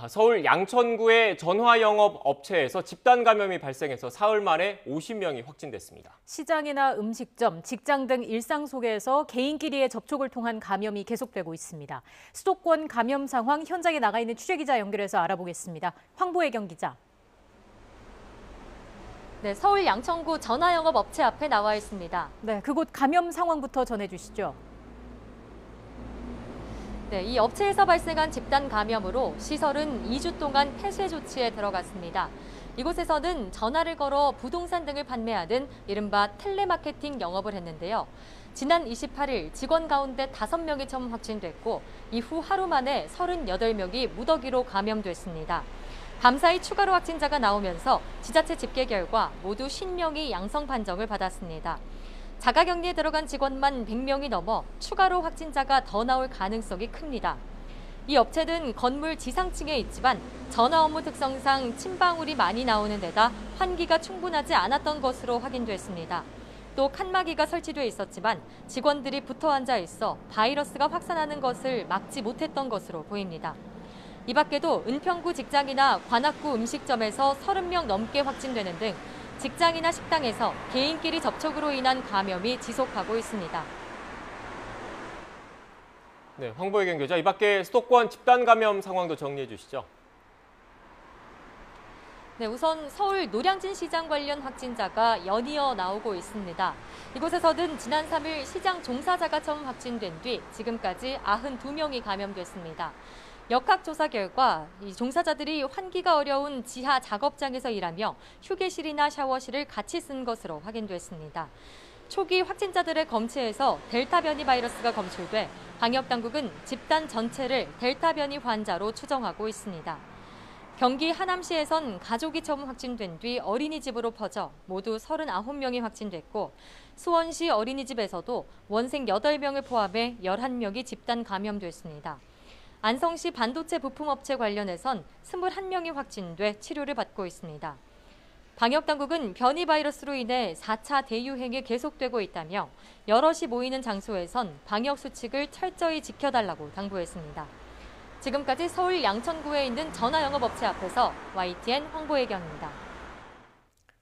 서울 양천구의 전화영업 업체에서 집단 감염이 발생해서 사흘 만에 50명이 확진됐습니다. 시장이나 음식점, 직장 등 일상 속에서 개인끼리의 접촉을 통한 감염이 계속되고 있습니다. 수도권 감염 상황 현장에 나가 있는 취재기자 연결해서 알아보겠습니다. 황보혜경 기자. 네, 서울 양천구 전화영업 업체 앞에 나와 있습니다. 네, 그곳 감염 상황부터 전해주시죠. 네, 이 업체에서 발생한 집단 감염으로 시설은 2주 동안 폐쇄 조치에 들어갔습니다. 이곳에서는 전화를 걸어 부동산 등을 판매하는 이른바 텔레마케팅 영업을 했는데요. 지난 28일 직원 가운데 5명이 처음 확진됐고 이후 하루 만에 38명이 무더기로 감염됐습니다. 밤사이 추가로 확진자가 나오면서 지자체 집계 결과 모두 50명이 양성 판정을 받았습니다. 자가격리에 들어간 직원만 100명이 넘어 추가로 확진자가 더 나올 가능성이 큽니다. 이 업체는 건물 지상층에 있지만 전화 업무 특성상 침방울이 많이 나오는 데다 환기가 충분하지 않았던 것으로 확인됐습니다. 또 칸막이가 설치돼 있었지만 직원들이 붙어 앉아 있어 바이러스가 확산하는 것을 막지 못했던 것으로 보입니다. 이 밖에도 은평구 직장이나 관악구 음식점에서 30명 넘게 확진되는 등 직장이나 식당에서 개인끼리 접촉으로 인한 감염이 지속하고 있습니다. 네, 황보혜경 기자, 이 밖에 수도권 집단 감염 상황도 정리해 주시죠. 네, 우선 서울 노량진 시장 관련 확진자가 연이어 나오고 있습니다. 이곳에서는 지난 3일 시장 종사자가 처음 확진된 뒤 지금까지 92명이 감염됐습니다. 역학조사 결과 이 종사자들이 환기가 어려운 지하 작업장에서 일하며 휴게실이나 샤워실을 같이 쓴 것으로 확인됐습니다. 초기 확진자들의 검체에서 델타 변이 바이러스가 검출돼 방역당국은 집단 전체를 델타 변이 환자로 추정하고 있습니다. 경기 하남시에선 가족이 처음 확진된 뒤 어린이집으로 퍼져 모두 39명이 확진됐고 수원시 어린이집에서도 원생 8명을 포함해 11명이 집단 감염됐습니다. 안성시 반도체 부품업체 관련해선 21명이 확진돼 치료를 받고 있습니다. 방역당국은 변이 바이러스로 인해 4차 대유행이 계속되고 있다며 여럿이 모이는 장소에선 방역수칙을 철저히 지켜달라고 당부했습니다. 지금까지 서울 양천구에 있는 전화영업업체 앞에서 YTN 황보혜경입니다.